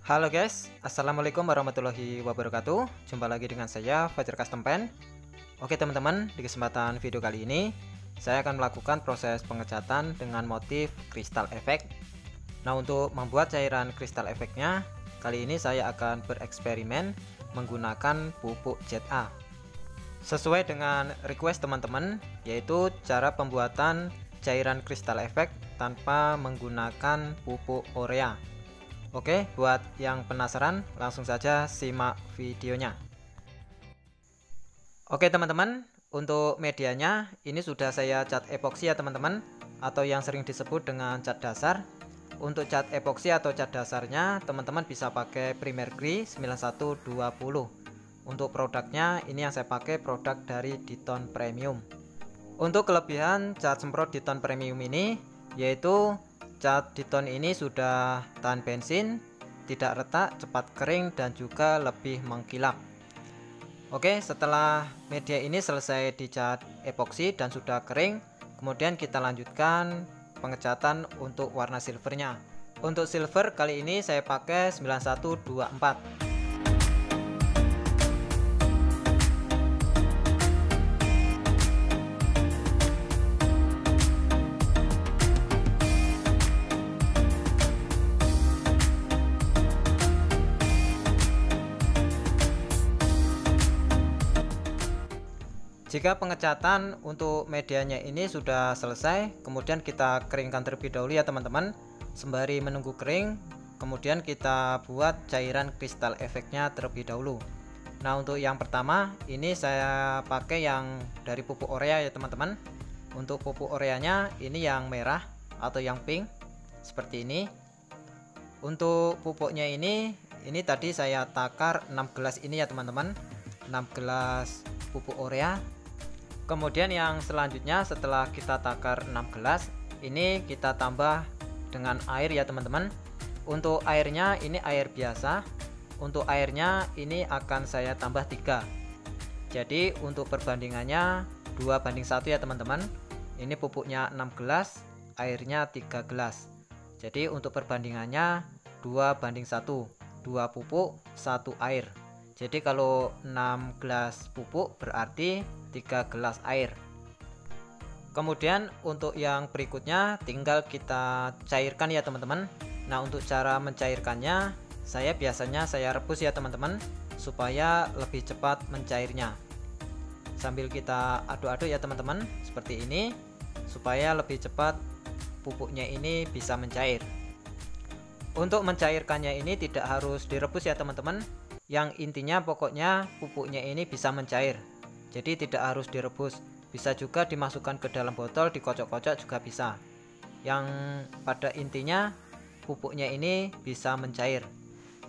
Halo guys, assalamualaikum warahmatullahi wabarakatuh. Jumpa lagi dengan saya Fajar Custom Pen. Oke teman-teman, di kesempatan video kali ini saya akan melakukan proses pengecatan dengan motif kristal efek. Nah, untuk membuat cairan kristal efeknya, kali ini saya akan bereksperimen menggunakan pupuk ZA. Sesuai dengan request teman-teman, yaitu cara pembuatan cairan kristal efek tanpa menggunakan pupuk urea. Oke, buat yang penasaran langsung saja simak videonya. Oke teman-teman, untuk medianya ini sudah saya cat epoksi ya teman-teman, atau yang sering disebut dengan cat dasar. Untuk cat epoksi atau cat dasarnya teman-teman bisa pakai Primer Gris 9120. Untuk produknya ini yang saya pakai produk dari Diton Premium. Untuk kelebihan cat semprot Diton Premium ini yaitu cat Diton ini sudah tahan bensin, tidak retak, cepat kering, dan juga lebih mengkilap. Oke, setelah media ini selesai dicat epoksi dan sudah kering, kemudian kita lanjutkan pengecatan untuk warna silvernya. Untuk silver kali ini saya pakai 9124. Jika pengecatan untuk medianya ini sudah selesai, kemudian kita keringkan terlebih dahulu ya teman-teman. Sembari menunggu kering, kemudian kita buat cairan kristal efeknya terlebih dahulu. Nah, untuk yang pertama ini saya pakai yang dari pupuk urea ya teman-teman. Untuk pupuk ureanya ini yang merah atau yang pink seperti ini. Untuk pupuknya ini tadi saya takar 6 gelas ini ya teman-teman, 6 gelas pupuk urea. Kemudian yang selanjutnya setelah kita takar 6 gelas, ini kita tambah dengan air ya teman-teman. Untuk airnya ini air biasa. Untuk airnya ini akan saya tambah 3. Jadi untuk perbandingannya 2:1 ya teman-teman. Ini pupuknya 6 gelas, airnya 3 gelas. Jadi untuk perbandingannya 2:1, 2 pupuk 1 air. Jadi kalau 6 gelas pupuk berarti 3 gelas air. Kemudian untuk yang berikutnya tinggal kita cairkan ya teman-teman. Nah, untuk cara mencairkannya biasanya saya rebus ya teman-teman, supaya lebih cepat mencairnya. Sambil kita aduk-aduk ya teman-teman, seperti ini, supaya lebih cepat pupuknya ini bisa mencair. Untuk mencairkannya ini tidak harus direbus ya teman-teman. Yang intinya pokoknya pupuknya ini bisa mencair. Jadi tidak harus direbus. Bisa juga dimasukkan ke dalam botol, dikocok-kocok juga bisa. Yang pada intinya pupuknya ini bisa mencair.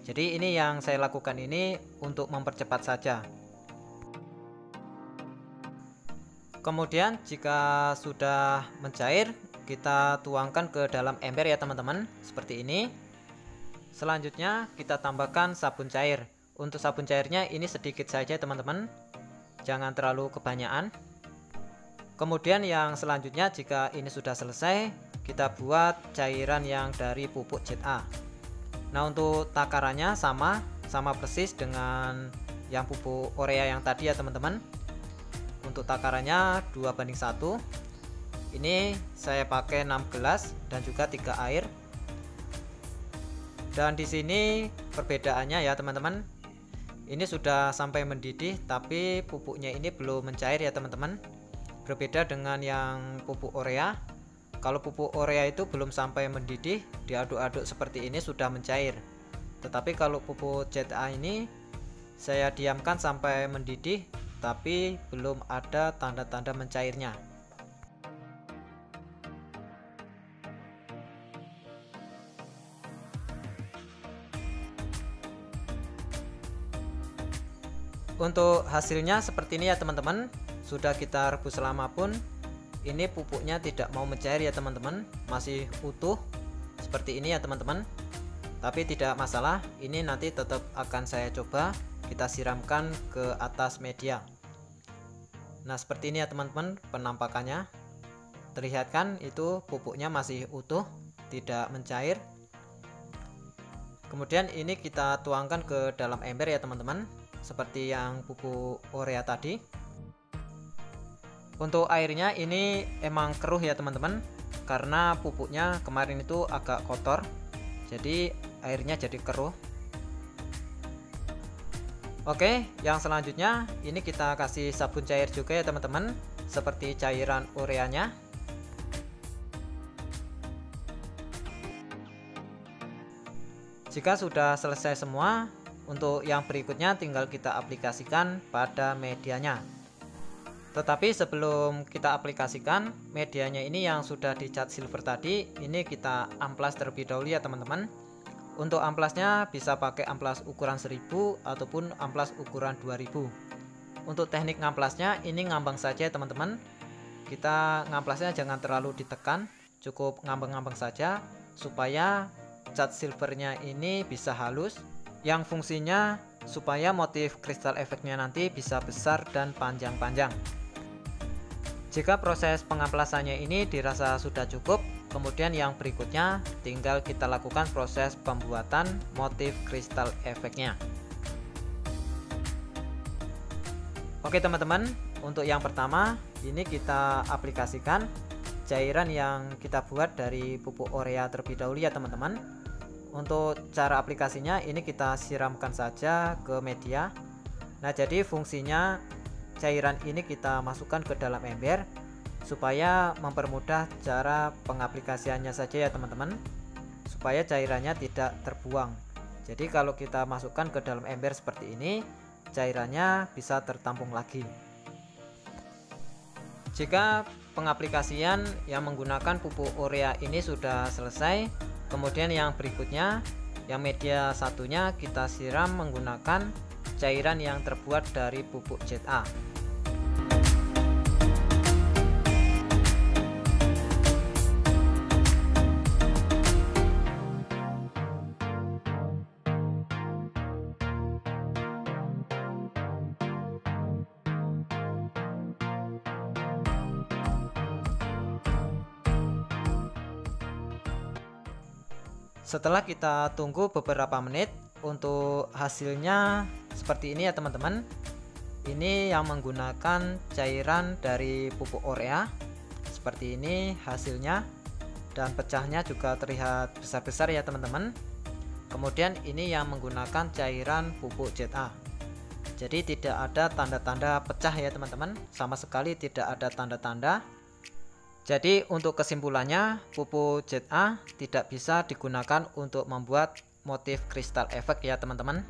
Jadi ini yang saya lakukan ini untuk mempercepat saja. Kemudian jika sudah mencair, kita tuangkan ke dalam ember ya teman-teman, seperti ini. Selanjutnya kita tambahkan sabun cair. Untuk sabun cairnya ini sedikit saja teman-teman, jangan terlalu kebanyakan. Kemudian yang selanjutnya jika ini sudah selesai, kita buat cairan yang dari pupuk ZA. Nah, untuk takarannya sama persis dengan yang pupuk urea yang tadi ya teman-teman. Untuk takarannya 2:1. Ini saya pakai 6 gelas dan juga 3 air. Dan di sini perbedaannya ya teman-teman. Ini sudah sampai mendidih tapi pupuknya ini belum mencair ya teman-teman. Berbeda dengan yang pupuk urea. Kalau pupuk urea itu belum sampai mendidih, diaduk-aduk seperti ini sudah mencair. Tetapi kalau pupuk ZA ini saya diamkan sampai mendidih tapi belum ada tanda-tanda mencairnya. Untuk hasilnya seperti ini ya teman-teman. Sudah kita rebus lama pun ini pupuknya tidak mau mencair ya teman-teman, masih utuh seperti ini ya teman-teman. Tapi tidak masalah, ini nanti tetap akan saya coba kita siramkan ke atas media. Nah, seperti ini ya teman-teman penampakannya. Terlihat kan itu pupuknya masih utuh, tidak mencair. Kemudian ini kita tuangkan ke dalam ember ya teman-teman, seperti yang pupuk urea tadi. Untuk airnya ini emang keruh ya teman-teman, karena pupuknya kemarin itu agak kotor, jadi airnya jadi keruh. Oke, yang selanjutnya ini kita kasih sabun cair juga ya teman-teman, seperti cairan ureanya. Jika sudah selesai semua, untuk yang berikutnya tinggal kita aplikasikan pada medianya. Tetapi sebelum kita aplikasikan medianya ini yang sudah dicat silver tadi, ini kita amplas terlebih dahulu ya teman-teman. Untuk amplasnya bisa pakai amplas ukuran 1000 ataupun amplas ukuran 2000. Untuk teknik ngamplasnya ini ngambang saja ya teman-teman. Kita ngamplasnya jangan terlalu ditekan, cukup ngambang-ngambang saja supaya cat silvernya ini bisa halus, yang fungsinya supaya motif kristal efeknya nanti bisa besar dan panjang-panjang. Jika proses pengamplasannya ini dirasa sudah cukup, kemudian yang berikutnya tinggal kita lakukan proses pembuatan motif kristal efeknya. Oke teman-teman, untuk yang pertama ini kita aplikasikan cairan yang kita buat dari pupuk urea terlebih dahulu ya teman-teman. Untuk cara aplikasinya ini kita siramkan saja ke media. Nah, jadi fungsinya cairan ini kita masukkan ke dalam ember supaya mempermudah cara pengaplikasiannya saja ya teman-teman, supaya cairannya tidak terbuang. Jadi kalau kita masukkan ke dalam ember seperti ini, cairannya bisa tertampung lagi. Jika pengaplikasian yang menggunakan pupuk urea ini sudah selesai, kemudian yang berikutnya, yang media satunya kita siram menggunakan cairan yang terbuat dari pupuk ZA. Setelah kita tunggu beberapa menit, untuk hasilnya seperti ini ya teman-teman. Ini yang menggunakan cairan dari pupuk urea. Seperti ini hasilnya, dan pecahnya juga terlihat besar-besar ya teman-teman. Kemudian ini yang menggunakan cairan pupuk ZA. Jadi tidak ada tanda-tanda pecah ya teman-teman, sama sekali tidak ada tanda-tanda. Jadi untuk kesimpulannya, pupuk ZA tidak bisa digunakan untuk membuat motif kristal efek ya teman-teman.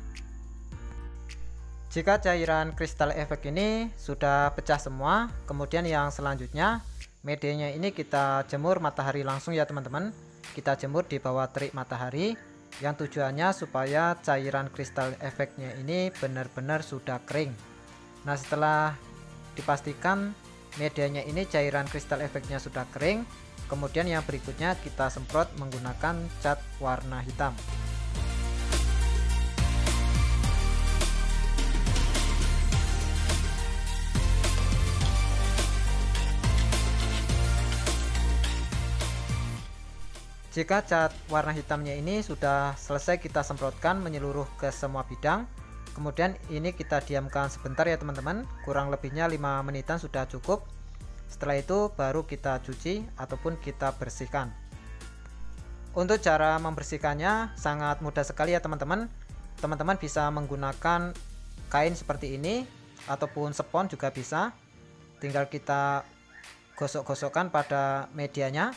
Jika cairan kristal efek ini sudah pecah semua, kemudian yang selanjutnya medianya ini kita jemur matahari langsung ya teman-teman. Kita jemur di bawah terik matahari, yang tujuannya supaya cairan kristal efeknya ini benar-benar sudah kering. Nah, setelah dipastikan medianya ini cairan kristal efeknya sudah kering, kemudian yang berikutnya kita semprot menggunakan cat warna hitam. Jika cat warna hitamnya ini sudah selesai kita semprotkan menyeluruh ke semua bidang, kemudian ini kita diamkan sebentar ya teman-teman, kurang lebihnya 5 menitan sudah cukup. Setelah itu baru kita cuci ataupun kita bersihkan. Untuk cara membersihkannya sangat mudah sekali ya teman-teman. Teman-teman bisa menggunakan kain seperti ini ataupun spons juga bisa. Tinggal kita gosok-gosokkan pada medianya.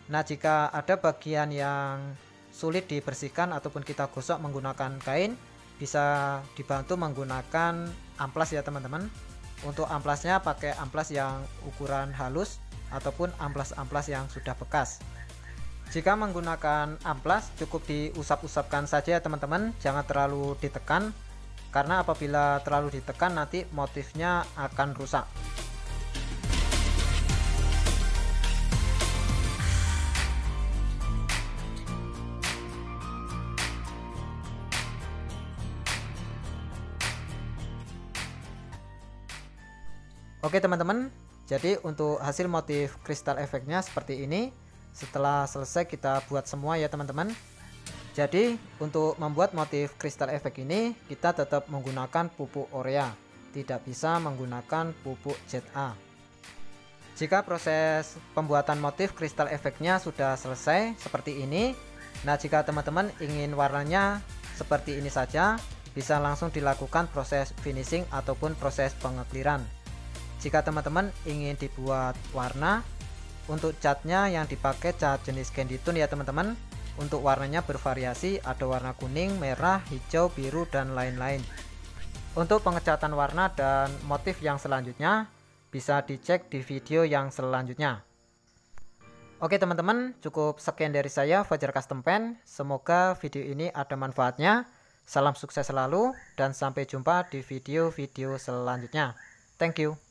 Nah, jika ada bagian yang sulit dibersihkan ataupun kita gosok menggunakan kain, bisa dibantu menggunakan amplas ya teman-teman. Untuk amplasnya pakai amplas yang ukuran halus ataupun amplas-amplas yang sudah bekas. Jika menggunakan amplas cukup diusap-usapkan saja ya teman-teman, jangan terlalu ditekan, karena apabila terlalu ditekan nanti motifnya akan rusak. Oke teman-teman, jadi untuk hasil motif kristal efeknya seperti ini. Setelah selesai kita buat semua ya teman-teman. Jadi untuk membuat motif kristal efek ini kita tetap menggunakan pupuk Orea, tidak bisa menggunakan pupuk ZA. Jika proses pembuatan motif kristal efeknya sudah selesai seperti ini, nah jika teman-teman ingin warnanya seperti ini saja, bisa langsung dilakukan proses finishing ataupun proses pengekliran. Jika teman-teman ingin dibuat warna, untuk catnya yang dipakai cat jenis candy tone ya teman-teman. Untuk warnanya bervariasi, ada warna kuning, merah, hijau, biru, dan lain-lain. Untuk pengecatan warna dan motif yang selanjutnya bisa dicek di video yang selanjutnya. Oke teman-teman, cukup sekian dari saya Fajar Custom Paint. Semoga video ini ada manfaatnya. Salam sukses selalu dan sampai jumpa di video-video selanjutnya. Thank you.